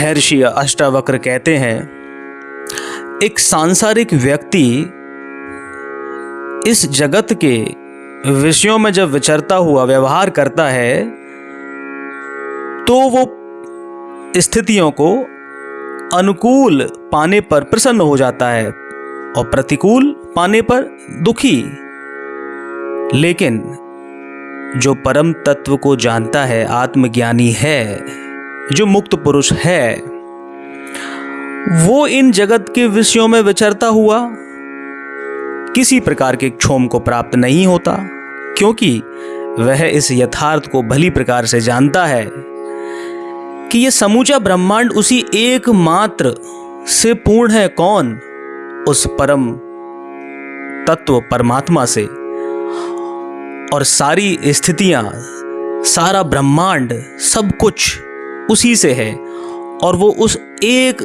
महर्षि अष्टावक्र कहते हैं, एक सांसारिक व्यक्ति इस जगत के विषयों में जब विचरता हुआ व्यवहार करता है तो वो स्थितियों को अनुकूल पाने पर प्रसन्न हो जाता है और प्रतिकूल पाने पर दुखी। लेकिन जो परम तत्व को जानता है, आत्मज्ञानी है, जो मुक्त पुरुष है, वो इन जगत के विषयों में विचरता हुआ किसी प्रकार के क्षोभ को प्राप्त नहीं होता, क्योंकि वह इस यथार्थ को भली प्रकार से जानता है कि यह समूचा ब्रह्मांड उसी एकमात्र से पूर्ण है। कौन? उस परम तत्व परमात्मा से। और सारी स्थितियां, सारा ब्रह्मांड, सब कुछ उसी से है और वो उस एक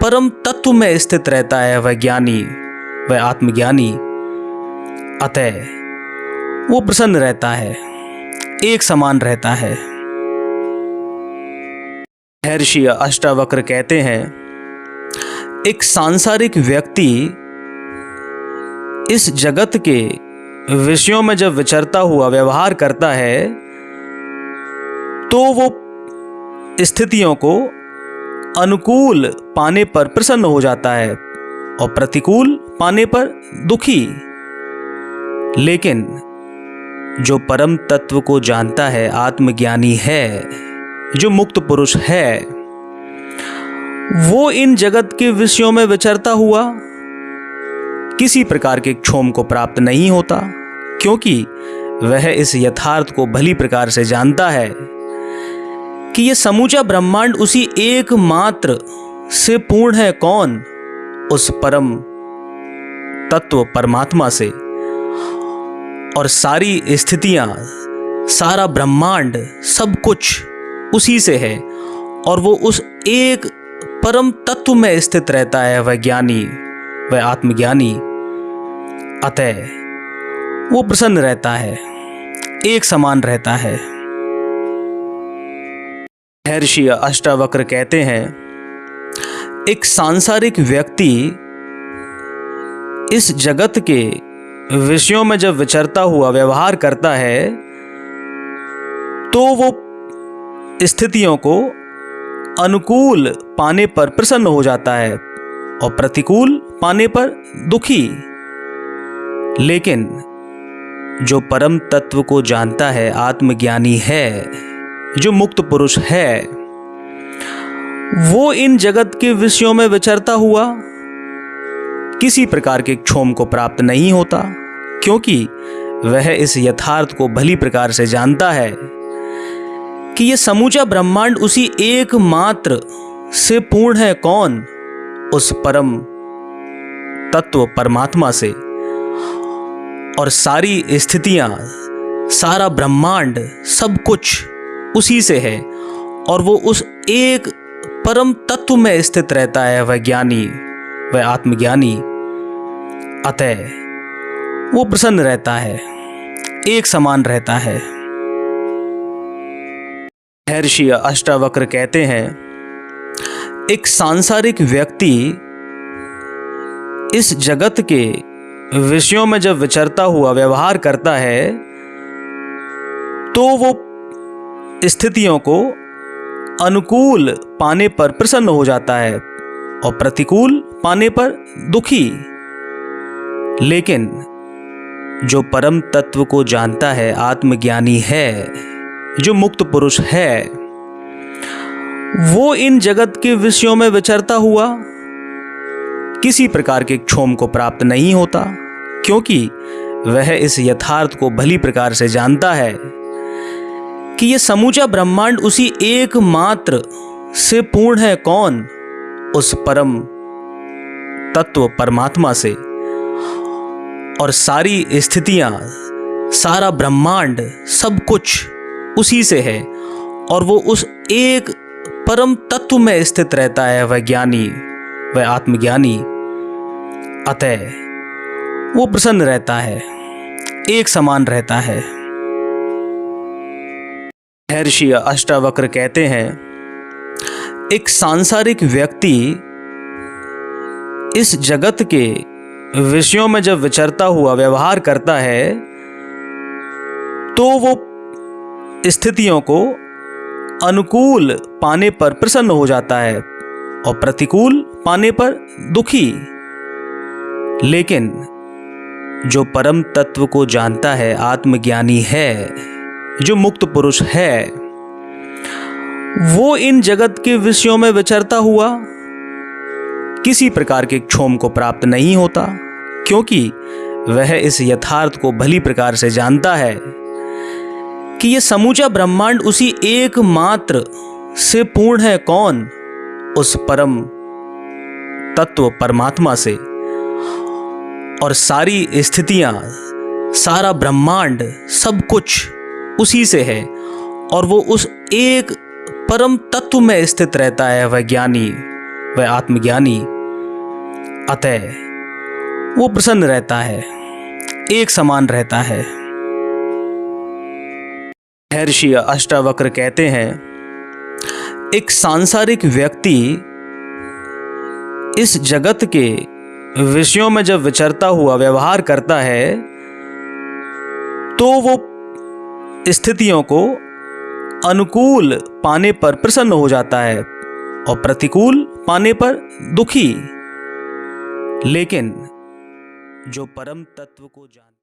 परम तत्व में स्थित रहता है। वह ज्ञानी, वह आत्मज्ञानी, अतः वो प्रसन्न रहता है, एक समान रहता है। महर्षि अष्टावक्र कहते हैं, एक सांसारिक व्यक्ति इस जगत के विषयों में जब विचरता हुआ व्यवहार करता है तो वो स्थितियों को अनुकूल पाने पर प्रसन्न हो जाता है और प्रतिकूल पाने पर दुखी। लेकिन जो परम तत्व को जानता है, आत्मज्ञानी है, जो मुक्त पुरुष है, वो इन जगत के विषयों में विचरता हुआ किसी प्रकार के क्षोभ को प्राप्त नहीं होता, क्योंकि वह इस यथार्थ को भली प्रकार से जानता है कि यह समूचा ब्रह्मांड उसी एकमात्र से पूर्ण है। कौन? उस परम तत्व परमात्मा से। और सारी स्थितियां, सारा ब्रह्मांड, सब कुछ उसी से है और वो उस एक परम तत्व में स्थित रहता है। वह ज्ञानी, वह आत्मज्ञानी, अतः वो प्रसन्न रहता है, एक समान रहता है। महर्षि अष्टावक्र कहते हैं, एक सांसारिक व्यक्ति इस जगत के विषयों में जब विचरता हुआ व्यवहार करता है तो वो स्थितियों को अनुकूल पाने पर प्रसन्न हो जाता है और प्रतिकूल पाने पर दुखी। लेकिन जो परम तत्व को जानता है, आत्मज्ञानी है, जो मुक्त पुरुष है, वो इन जगत के विषयों में विचरता हुआ किसी प्रकार के क्षोभ को प्राप्त नहीं होता, क्योंकि वह इस यथार्थ को भली प्रकार से जानता है कि यह समूचा ब्रह्मांड उसी एकमात्र से पूर्ण है। कौन? उस परम तत्व परमात्मा से। और सारी स्थितियां, सारा ब्रह्मांड, सब कुछ उसी से है और वो उस एक परम तत्व में स्थित रहता है। वह ज्ञानी, वह आत्मज्ञानी, अतः वो प्रसन्न रहता है, एक समान रहता है। महर्षि अष्टावक्र कहते हैं, एक सांसारिक व्यक्ति इस जगत के विषयों में जब विचरता हुआ व्यवहार करता है तो वो स्थितियों को अनुकूल पाने पर प्रसन्न हो जाता है और प्रतिकूल पाने पर दुखी। लेकिन जो परम तत्व को जानता है, आत्मज्ञानी है, जो मुक्त पुरुष है, वो इन जगत के विषयों में विचरता हुआ किसी प्रकार के क्षोभ को प्राप्त नहीं होता, क्योंकि वह इस यथार्थ को भली प्रकार से जानता है कि यह समूचा ब्रह्मांड उसी एकमात्र से पूर्ण है। कौन? उस परम तत्व परमात्मा से। और सारी स्थितियां, सारा ब्रह्मांड, सब कुछ उसी से है और वो उस एक परम तत्व में स्थित रहता है। वह ज्ञानी, वह आत्मज्ञानी, अतः वो प्रसन्न रहता है, एक समान रहता है। महर्षि अष्टावक्र कहते हैं, एक सांसारिक व्यक्ति इस जगत के विषयों में जब विचरता हुआ व्यवहार करता है तो वो स्थितियों को अनुकूल पाने पर प्रसन्न हो जाता है और प्रतिकूल पाने पर दुखी। लेकिन जो परम तत्व को जानता है, आत्मज्ञानी है, जो मुक्त पुरुष है, वो इन जगत के विषयों में विचरता हुआ किसी प्रकार के क्षोभ को प्राप्त नहीं होता, क्योंकि वह इस यथार्थ को भली प्रकार से जानता है कि यह समूचा ब्रह्मांड उसी एकमात्र से पूर्ण है। कौन? उस परम तत्व परमात्मा से। और सारी स्थितियां, सारा ब्रह्मांड, सब कुछ उसी से है और वो उस एक परम तत्व में स्थित रहता है। वह ज्ञानी, वह आत्मज्ञानी, अतः वो प्रसन्न रहता है, एक समान रहता है। महर्षि अष्टावक्र कहते हैं, एक सांसारिक व्यक्ति इस जगत के विषयों में जब विचरता हुआ व्यवहार करता है तो वो स्थितियों को अनुकूल पाने पर प्रसन्न हो जाता है और प्रतिकूल पाने पर दुखी। लेकिन जो परम तत्व को जान